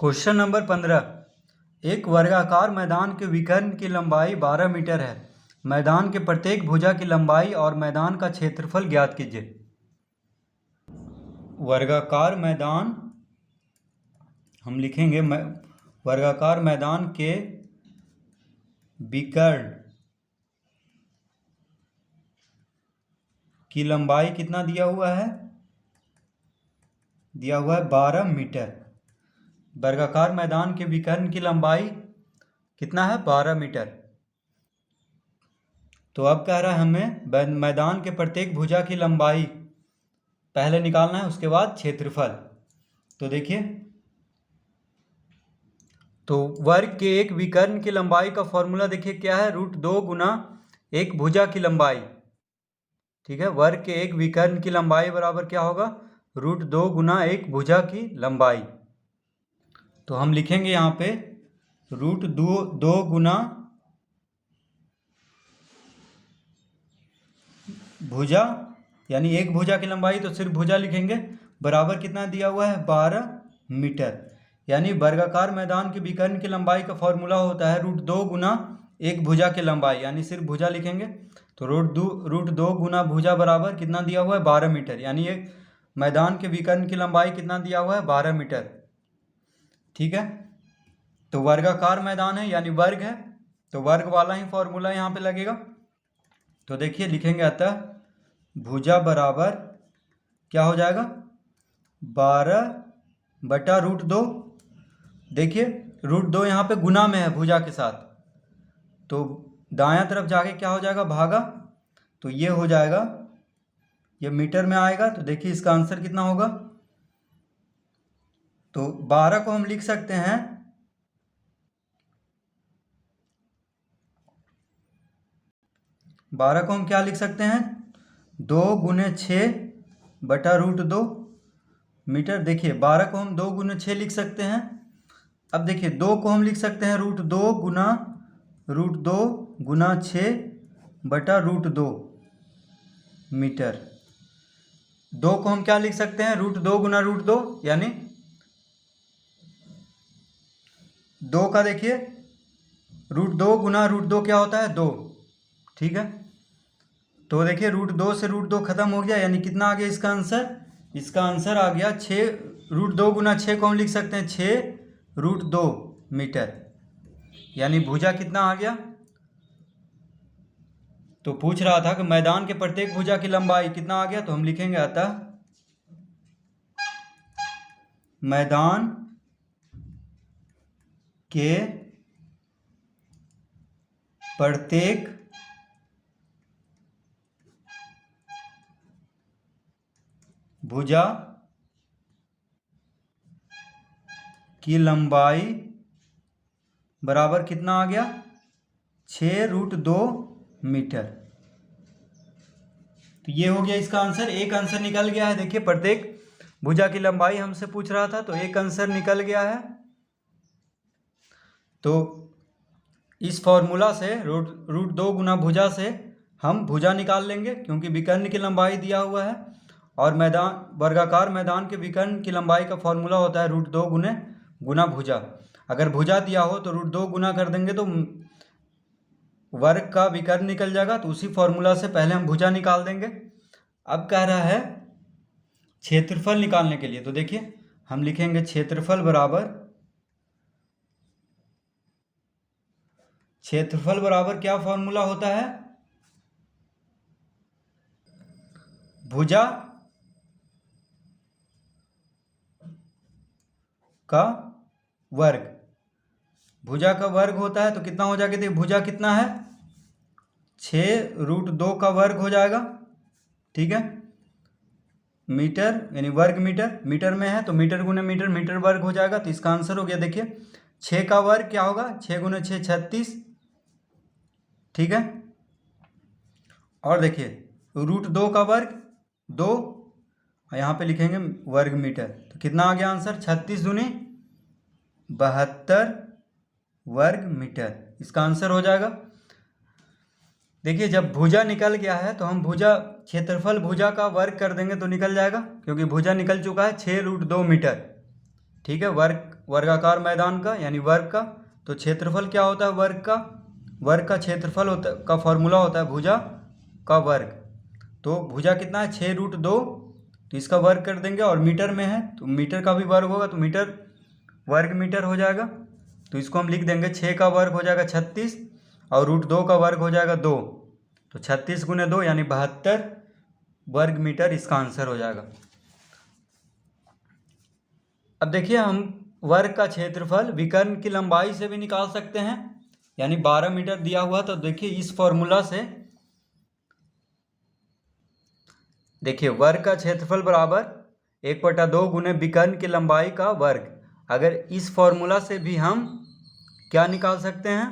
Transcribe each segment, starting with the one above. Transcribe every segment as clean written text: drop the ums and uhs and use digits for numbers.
Question number 15। एक वर्गाकार मैदान के विकर्ण की लंबाई 12 मीटर है। मैदान के प्रत्येक भुजा की लंबाई और मैदान का क्षेत्रफल ज्ञात कीजिए। वर्गाकार मैदान हम लिखेंगे वर्गाकार मैदान के विकर्ण की लंबाई कितना दिया हुआ है? दिया हुआ है 12 मीटर। वर्गाकार मैदान के विकर्ण की लंबाई कितना है? 12 मीटर। तो अब कह रहा है हमें मैदान के प्रत्येक भुजा की लंबाई पहले निकालना है, उसके बाद क्षेत्रफल। तो देखिए, तो वर्ग के एक विकर्ण की लंबाई का फॉर्मूला देखिए क्या है? √2 गुना एक भुजा की लंबाई। ठीक है, वर्ग के एक विकर्ण की लंबाई बराबर क्या होगा? √2 गुना एक भुजा की लंबाई। तो हम लिखेंगे यहाँ पे √2 गुना भुजा, यानी एक भुजा की लंबाई, तो सिर्फ भुजा लिखेंगे, बराबर कितना दिया हुआ है? 12 मीटर। यानी वर्गाकार मैदान के विकर्ण की लंबाई का फॉर्मूला होता है √2 गुना एक भुजा की लंबाई, यानी सिर्फ भुजा लिखेंगे। तो √2 गुना भुजा बराबर कितना दिया हुआ है? 12 मीटर। यानी एक मैदान के विकर्ण की लंबाई कितना दिया हुआ है? 12 मीटर। ठीक है, तो वर्गाकार मैदान है यानी वर्ग है, तो वर्ग वाला ही फॉर्मूला यहाँ पे लगेगा। तो देखिए लिखेंगे, अतः भुजा बराबर क्या हो जाएगा? 12/√2। देखिए √2 यहाँ पे गुना में है भुजा के साथ, तो दायां तरफ जाके क्या हो जाएगा? भागा। तो ये हो जाएगा, ये मीटर में आएगा। तो देखिए इसका आंसर कितना होगा? तो 12 को हम लिख सकते हैं 12 को हम क्या लिख सकते हैं? 2 गुने 6/√2 मीटर। देखिए 12 को हम 2 गुने 6 लिख सकते हैं। अब देखिए 2 को हम लिख सकते हैं √2 गुना 6/√2 मीटर। 2 को हम क्या लिख सकते हैं? √2 गुना √2, यानी 2 का देखिए √2 गुना √2 क्या होता है? 2। ठीक है, तो देखिए √2 से √2 खत्म हो गया, यानी कितना आ गया इसका आंसर? इसका आंसर आ गया 6। √2 गुना 6 को हम लिख सकते हैं 6√2 मीटर। यानी भुजा कितना आ गया? तो पूछ रहा था कि मैदान के प्रत्येक भुजा की लंबाई कितना आ गया, तो हम लिखेंगे, अतः मैदान के प्रत्येक भुजा की लंबाई बराबर कितना आ गया? 6√2 मीटर। तो ये हो गया इसका आंसर। एक आंसर निकल गया है। देखिए प्रत्येक भुजा की लंबाई हमसे पूछ रहा था, तो एक आंसर निकल गया है। तो इस फॉर्मूला से √2 गुना भुजा से हम भुजा निकाल लेंगे, क्योंकि विकर्ण की लंबाई दिया हुआ है, और वर्गाकार मैदान के विकर्ण की लंबाई का फॉर्मूला होता है √2 गुना भुजा। अगर भुजा दिया हो तो √2 गुना कर देंगे तो वर्ग का विकर्ण निकल जाएगा। तो उसी फॉर्मूला से पहले हम भुजा निकाल देंगे। अब कह रहा है क्षेत्रफल निकालने के लिए, तो देखिए हम लिखेंगे क्षेत्रफल बराबर क्या फॉर्मूला होता है? भुजा का वर्ग। भुजा का वर्ग होता है तो कितना हो जाएगा? देखिए भुजा कितना है? 6√2 का वर्ग हो जाएगा। ठीक है, मीटर यानी वर्ग मीटर में है, तो मीटर गुने मीटर वर्ग हो जाएगा। तो इसका आंसर हो गया, देखिए 6 का वर्ग क्या होगा? 6 गुने 6 36। ठीक है, और देखिए √2 का वर्ग 2, और यहाँ पे लिखेंगे वर्ग मीटर। तो कितना आ गया आंसर? 36 दूनी 72 वर्ग मीटर। इसका आंसर हो जाएगा। देखिए जब भुजा निकल गया है तो हम क्षेत्रफल भुजा का वर्ग कर देंगे तो निकल जाएगा, क्योंकि भुजा निकल चुका है 6√2 मीटर। ठीक है, वर्गाकार मैदान का यानी वर्ग का। तो क्षेत्रफल क्या होता है वर्ग का क्षेत्रफल का फॉर्मूला होता है भुजा का वर्ग। तो भुजा कितना है 6√2, तो इसका वर्ग कर देंगे और मीटर में है तो मीटर का भी वर्ग होगा तो मीटर वर्ग मीटर हो जाएगा। तो इसको हम लिख देंगे 6 का वर्ग हो जाएगा 36 और √2 का वर्ग हो जाएगा 2, तो 36 × 2 यानी 72 वर्ग मीटर इसका आंसर हो जाएगा। अब देखिए हम वर्ग का क्षेत्रफल विकर्ण की लंबाई से भी निकाल सकते हैं, यानी 12 मीटर दिया हुआ। तो देखिए इस फॉर्मूला से, देखिए वर्ग का क्षेत्रफल बराबर 1/2 गुने विकर्ण की लंबाई का वर्ग। अगर इस फॉर्मूला से भी हम क्या निकाल सकते हैं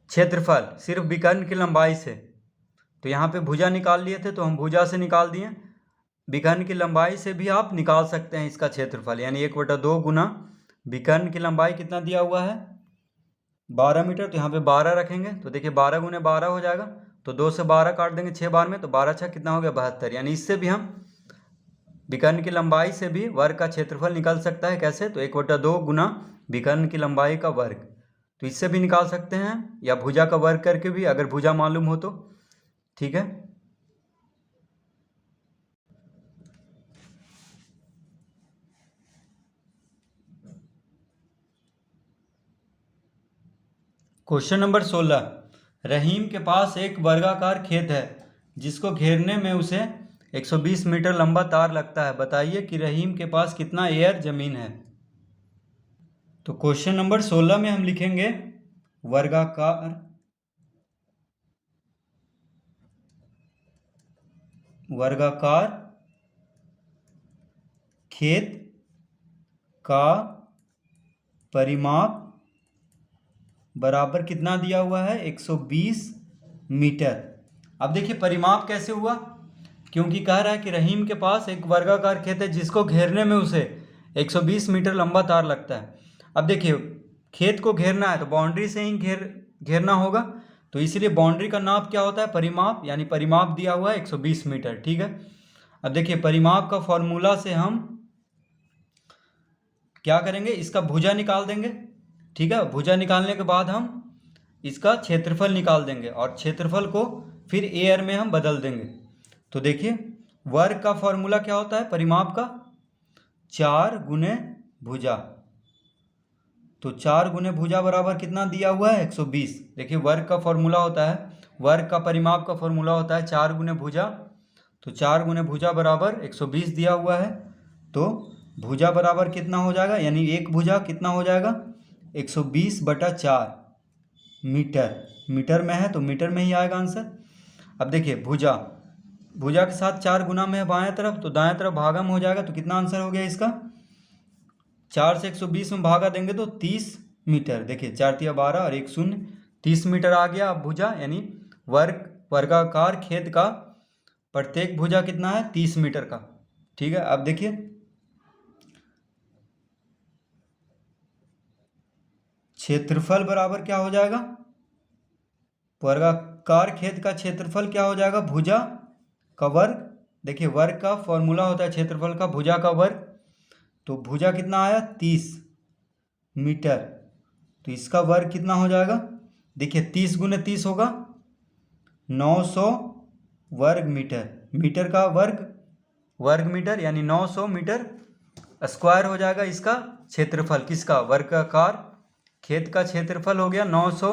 क्षेत्रफल सिर्फ विकर्ण की लंबाई से, तो यहाँ पे भुजा निकाल लिए थे तो हम भुजा से निकाल दिए। विकर्ण की लंबाई से भी आप निकाल सकते हैं इसका क्षेत्रफल, यानी 1/2 गुना विकर्ण की लंबाई कितना दिया हुआ है 12 मीटर, तो यहाँ पे 12 रखेंगे। तो देखिए 12 × 12 हो जाएगा, तो 2 से 12 काट देंगे 6 बार में, तो 12 छः कितना हो गया 72। यानी इससे भी हम विकर्ण की लंबाई से भी वर्ग का क्षेत्रफल निकल सकता है। कैसे? तो 1/2 गुना विकर्ण की लंबाई का वर्ग, तो इससे भी निकाल सकते हैं या भुजा का वर्ग करके भी, अगर भुजा मालूम हो तो। ठीक है, क्वेश्चन नंबर 16। रहीम के पास एक वर्गाकार खेत है जिसको घेरने में उसे 120 मीटर लंबा तार लगता है। बताइए कि रहीम के पास कितना एयर जमीन है। तो क्वेश्चन नंबर 16 में हम लिखेंगे वर्गाकार खेत का परिमाप बराबर कितना दिया हुआ है 120 मीटर। अब देखिए परिमाप कैसे हुआ, क्योंकि कह रहा है कि रहीम के पास एक वर्गाकार खेत है जिसको घेरने में उसे 120 मीटर लंबा तार लगता है। अब देखिए खेत को घेरना है तो बाउंड्री से ही घेरना होगा, तो इसीलिए बाउंड्री का नाप क्या होता है परिमाप, यानी परिमाप दिया हुआ है 120 मीटर। ठीक है, अब देखिए परिमाप का फॉर्मूला से हम क्या करेंगे, इसका भुजा निकाल देंगे। ठीक है, भुजा निकालने के बाद हम इसका क्षेत्रफल निकाल देंगे और क्षेत्रफल को फिर एयर में हम बदल देंगे। तो देखिए वर्ग का फॉर्मूला क्या होता है परिमाप का 4 × भुजा, तो 4 × भुजा बराबर कितना दिया हुआ है 120। देखिए वर्ग का फॉर्मूला होता है, वर्ग का परिमाप का फॉर्मूला होता है 4 × भुजा, तो 4 × भुजा बराबर 120 दिया हुआ है। तो भुजा बराबर कितना हो जाएगा, यानी एक भुजा कितना हो जाएगा 120/4 मीटर, मीटर में है तो मीटर में ही आएगा आंसर। अब देखिए भुजा के साथ 4 गुना में है बाएं तरफ, तो दाएं तरफ भागम हो जाएगा, तो कितना आंसर हो गया इसका 4 से 120 में भागा देंगे तो 30 मीटर। देखिए 4 × 12 और 1 0, 30 मीटर आ गया। अब भुजा यानी वर्गाकार खेत का प्रत्येक भुजा कितना है 30 मीटर का। ठीक है, अब देखिए क्षेत्रफल बराबर क्या हो जाएगा, वर्गाकार खेत का क्षेत्रफल क्या हो जाएगा भुजा का वर्ग। देखिए वर्ग का फॉर्मूला होता है क्षेत्रफल का भुजा का वर्ग, तो भुजा कितना आया 30 मीटर, तो इसका वर्ग कितना हो जाएगा, देखिए 30 × 30 होगा 900 वर्ग मीटर, मीटर का वर्ग मीटर यानी 900 मीटर स्क्वायर हो जाएगा इसका क्षेत्रफल, किसका वर्गाकार खेत का क्षेत्रफल हो गया 900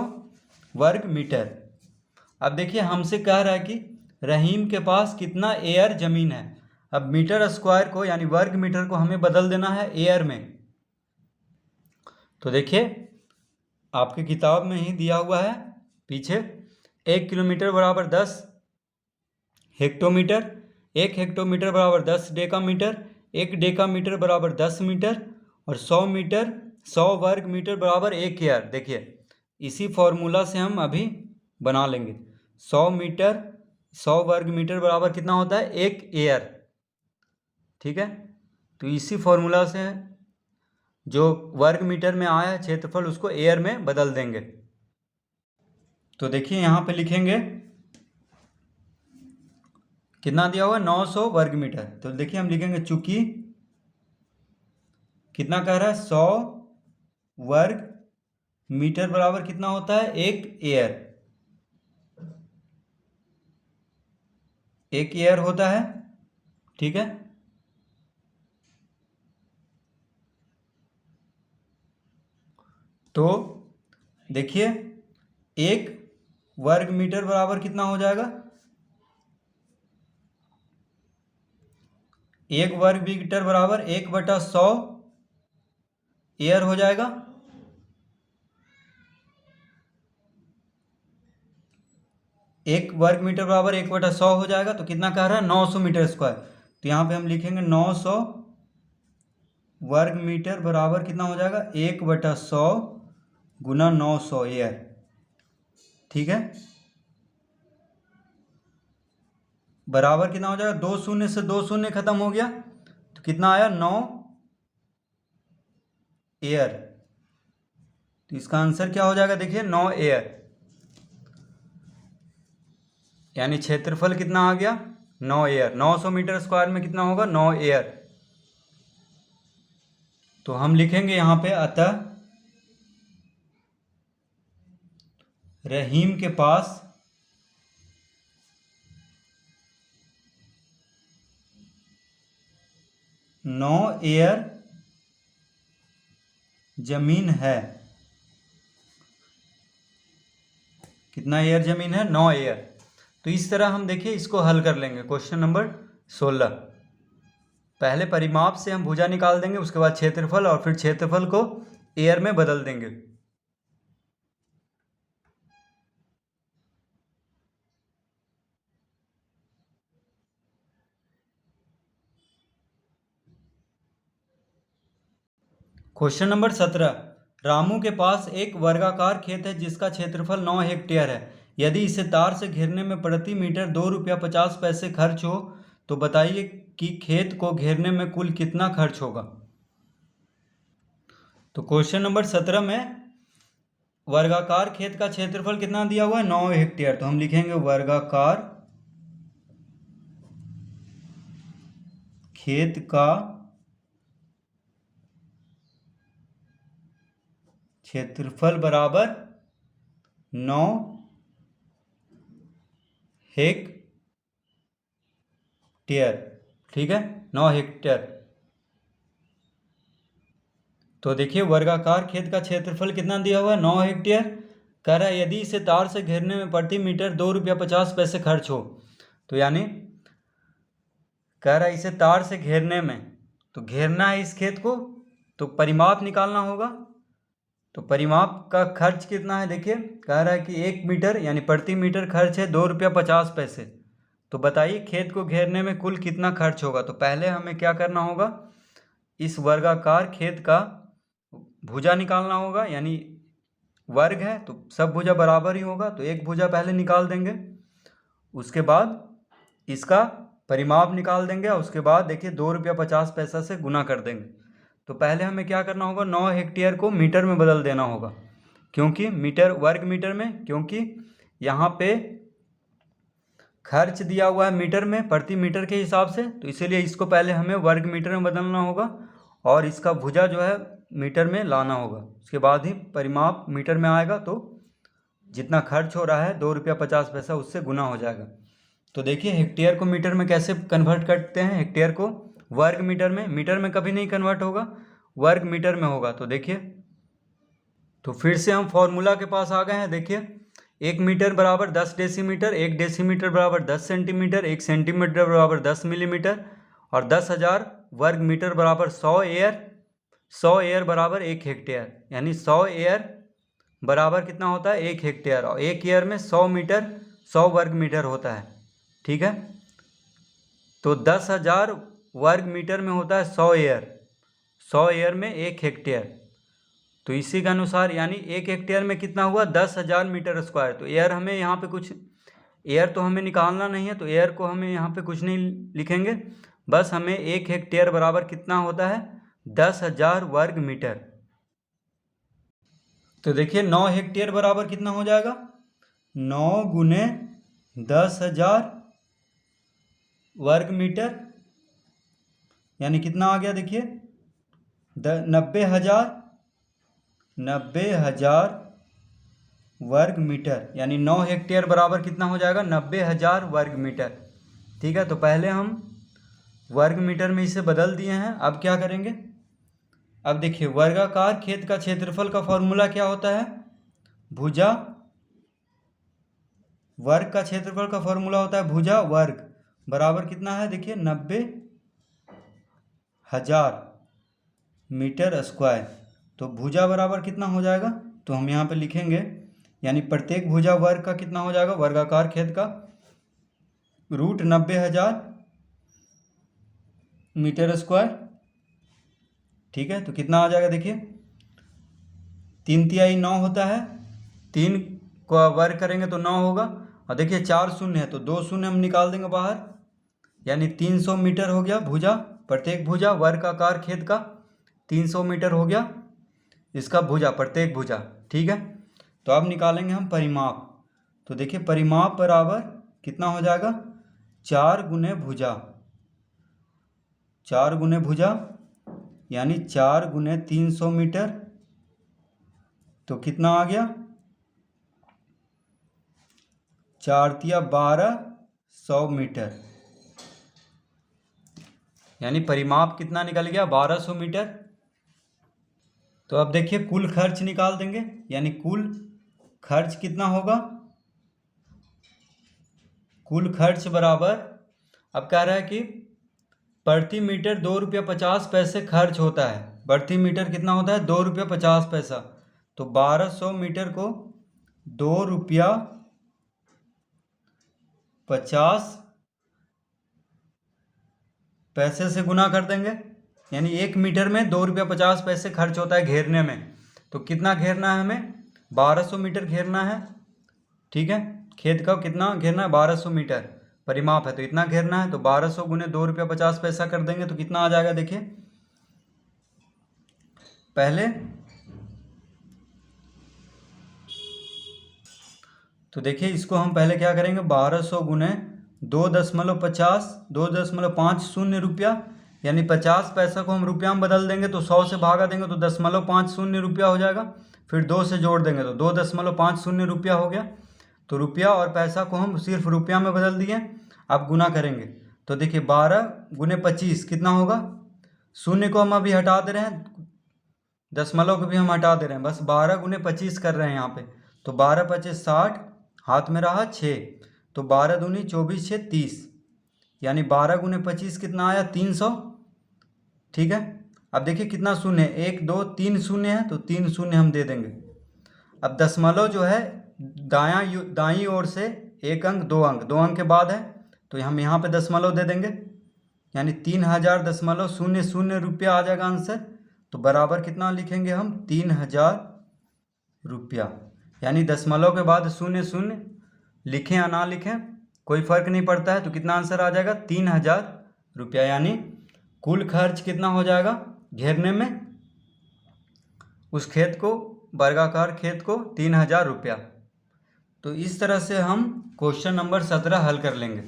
वर्ग मीटर। अब देखिए हमसे कह रहा है कि रहीम के पास कितना एयर जमीन है। अब मीटर स्क्वायर को यानी वर्ग मीटर को हमें बदल देना है एयर में। तो देखिए आपकी किताब में ही दिया हुआ है पीछे, 1 किलोमीटर बराबर 10 हेक्टोमीटर, 1 हेक्टोमीटर बराबर 10 डेकामीटर, 1 डेकामीटर बराबर 10 मीटर और 100 वर्ग मीटर बराबर 1 एयर। देखिए इसी फॉर्मूला से हम अभी बना लेंगे 100 वर्ग मीटर बराबर कितना होता है 1 एयर। ठीक है, तो इसी फॉर्मूला से जो वर्ग मीटर में आया है क्षेत्रफल उसको एयर में बदल देंगे। तो देखिए यहाँ पे लिखेंगे कितना दिया हुआ है 900 वर्ग मीटर, तो देखिए हम लिखेंगे चूंकि कितना कह रहा है, 100 वर्ग मीटर बराबर कितना होता है, एक एयर, एक एयर होता है। ठीक है, तो देखिए एक वर्ग मीटर बराबर कितना हो जाएगा, एक वर्ग मीटर बराबर 1/100 एयर हो जाएगा। एक वर्ग मीटर बराबर 1/100 हो जाएगा, तो कितना कह रहा है, 900 मीटर स्क्वायर। तो यहाँ पे हम लिखेंगे 900 वर्ग मीटर बराबर कितना हो जाएगा, 1/100 गुना 900 एयर। ठीक है, बराबर कितना हो जाएगा, 2 शून्य से 2 शून्य खत्म हो गया, तो कितना आया, 9 एयर। तो इसका आंसर क्या हो जाएगा, देखिए 9 एयर, यानी क्षेत्रफल कितना आ गया, 9 एयर। 900 मीटर स्क्वायर में कितना होगा, 9 एयर। तो हम लिखेंगे यहाँ पे, अतः रहीम के पास नौ एयर जमीन है। कितना एयर जमीन है, 9 एयर। तो इस तरह हम देखिए इसको हल कर लेंगे। क्वेश्चन नंबर 16, पहले परिमाप से हम भुजा निकाल देंगे, उसके बाद क्षेत्रफल, और फिर क्षेत्रफल को एयर में बदल देंगे। क्वेश्चन नंबर 17, रामू के पास एक वर्गाकार खेत है जिसका क्षेत्रफल 9 हेक्टेयर है। यदि इसे तार से घेरने में प्रति मीटर 2 रुपया 50 पैसे खर्च हो, तो बताइए कि खेत को घेरने में कुल कितना खर्च होगा। तो क्वेश्चन नंबर 17 में वर्गाकार खेत का क्षेत्रफल कितना दिया हुआ है, 9 हेक्टेयर। तो हम लिखेंगे वर्गाकार खेत का क्षेत्रफल बराबर 9 हेक्टेयर। ठीक है, 9 हेक्टेयर। तो देखिए वर्गाकार खेत का क्षेत्रफल कितना दिया हुआ है, 9 हेक्टेयर। कह रहा है यदि इसे तार से घेरने में प्रति मीटर 2 रुपया 50 पैसे खर्च हो, तो यानी कह रहा है इसे तार से घेरने में, तो घेरना है इस खेत को, तो परिमाप निकालना होगा। तो परिमाप का खर्च कितना है, देखिए कह रहा है कि 1 मीटर यानी प्रति मीटर खर्च है 2 रुपया 50 पैसे। तो बताइए खेत को घेरने में कुल कितना खर्च होगा। तो पहले हमें क्या करना होगा, इस वर्गाकार खेत का भुजा निकालना होगा, यानी वर्ग है तो सब भुजा बराबर ही होगा, तो एक भुजा पहले निकाल देंगे, उसके बाद इसका परिमाप निकाल देंगे, और उसके बाद देखिए 2 रुपया 50 पैसा से गुना कर देंगे। तो पहले हमें क्या करना होगा, 9 हेक्टेयर को मीटर में बदल देना होगा, क्योंकि मीटर वर्ग मीटर में, क्योंकि यहाँ पे खर्च दिया हुआ है मीटर में प्रति मीटर के हिसाब से, तो इसीलिए इसको पहले हमें वर्ग मीटर में बदलना होगा, और इसका भुजा जो है मीटर में लाना होगा। उसके बाद ही परिमाप मीटर में आएगा, तो जितना खर्च हो रहा है 2 रुपया 50 पैसा उससे गुना हो जाएगा। तो देखिए हेक्टेयर को मीटर में कैसे कन्वर्ट करते हैं, हेक्टेयर को वर्ग मीटर में, मीटर में कभी नहीं कन्वर्ट होगा, वर्ग मीटर में होगा। तो देखिए, तो फिर से हम फॉर्मूला के पास आ गए हैं। देखिए 1 मीटर बराबर 10 डेसीमीटर, 1 डेसीमीटर बराबर 10 सेंटीमीटर, 1 सेंटीमीटर बराबर 10 मिलीमीटर, और 10,000 वर्ग मीटर बराबर 100 एयर। 100 एयर बराबर 1 हेक्टेयर, यानी 100 एयर बराबर कितना होता है, 1 हेक्टेयर, और 1 एयर में 100 मीटर 100 वर्ग मीटर होता है। ठीक है, तो 10,000 वर्ग मीटर में होता है 100 एयर, 100 एयर में 1 हेक्टेयर। तो इसी के अनुसार यानी 1 हेक्टेयर में कितना हुआ, 10,000 मीटर स्क्वायर। तो एयर हमें यहाँ पे कुछ, एयर तो हमें निकालना नहीं है, तो एयर को हमें यहाँ पे कुछ नहीं लिखेंगे, बस हमें 1 हेक्टेयर बराबर कितना होता है, 10,000 वर्ग मीटर। तो देखिए 9 हेक्टेयर बराबर कितना हो जाएगा, 9 गुने 10,000 वर्ग मीटर, यानी कितना आ गया देखिए 90,000 वर्ग मीटर, यानी 9 हेक्टेयर बराबर कितना हो जाएगा? 90,000 वर्ग मीटर। ठीक है, तो पहले हम वर्ग मीटर में इसे बदल दिए हैं। अब क्या करेंगे? अब देखिए, वर्गाकार खेत का क्षेत्रफल का फॉर्मूला क्या होता है? भुजा वर्ग का क्षेत्रफल का फॉर्मूला होता है भुजा वर्ग बराबर कितना है? देखिए 90,000 मीटर स्क्वायर। तो भुजा बराबर कितना हो जाएगा? तो हम यहाँ पे लिखेंगे, यानी प्रत्येक भुजा वर्ग का कितना हो जाएगा? वर्गाकार खेत का रूट 90,000 मीटर स्क्वायर। ठीक है, तो कितना आ जाएगा? देखिए 3 तिहाई 9 होता है, 3 को वर्ग करेंगे तो 9 होगा। और देखिए 4 शून्य है तो 2 शून्य हम निकाल देंगे बाहर, यानी 300 मीटर हो गया भुजा, प्रत्येक भुजा वर्गाकार खेत का 300 मीटर हो गया इसका भुजा, प्रत्येक भुजा। ठीक है, तो अब निकालेंगे हम परिमाप। तो देखिए परिमाप बराबर कितना हो जाएगा? 4 गुने भुजा, 4 गुने भुजा यानी 4 गुने 300 मीटर, तो कितना आ गया? 4 तिया 1200 मीटर, यानी परिमाप कितना निकल गया? 1200 मीटर। तो अब देखिए कुल खर्च निकाल देंगे, यानी कुल खर्च कितना होगा? कुल खर्च बराबर, अब कह रहा है कि प्रति मीटर 2 रुपया 50 पैसे खर्च होता है। प्रति मीटर कितना होता है? 2 रुपया 50 पैसा। तो 1200 मीटर को 2 रुपया 50 पैसे से गुना कर देंगे, यानी 1 मीटर में 2 रुपया 50 पैसे खर्च होता है घेरने में। तो कितना घेरना है हमें? 1200 मीटर घेरना है। ठीक है, खेत का कितना घेरना है? 1200 मीटर परिमाप है तो इतना घेरना है। तो 1200 गुने 2 रुपया 50 पैसा कर देंगे तो कितना आ जाएगा? देखिए पहले तो देखिए इसको हम पहले क्या करेंगे? 1200 गुने 2.50 2.50 रुपया, यानी 50 पैसा को हम रुपया में बदल देंगे तो 100 से भागा देंगे तो 0.50 रुपया हो जाएगा। फिर 2 से जोड़ देंगे तो 2.50 रुपया हो गया। तो रुपया और पैसा को हम सिर्फ रुपया में बदल दिए। अब गुना करेंगे तो देखिए 12 गुने 25 कितना होगा? शून्य को हम अभी हटा दे रहे हैं, दशमलव को भी हम हटा दे रहे हैं, बस 12 गुने 25 कर रहे हैं यहाँ पे। तो 12 25 60, हाथ में रहा 6, तो 12 दूनी 24 6 30, यानी 12 गुने 25 कितना आया? 300। ठीक है, अब देखिए कितना शून्य है? 1 2 3 शून्य है तो 3 शून्य हम दे देंगे। अब दशमलव जो है दाईं ओर से 1 अंक 2 अंक 2 अंक के बाद है तो हम यहाँ पे दशमलव दे देंगे, यानी 3000.00 रुपया आ जाएगा आंसर। तो बराबर कितना लिखेंगे हम? 3000 रुपया, यानी दशमलव के बाद 0 लिखें या ना लिखें कोई फर्क नहीं पड़ता है। तो कितना आंसर आ जाएगा? 3000 रुपया, यानी कुल खर्च कितना हो जाएगा घेरने में उस खेत को, वर्गाकार खेत को? 3000 रुपया। तो इस तरह से हम क्वेश्चन नंबर 17 हल कर लेंगे।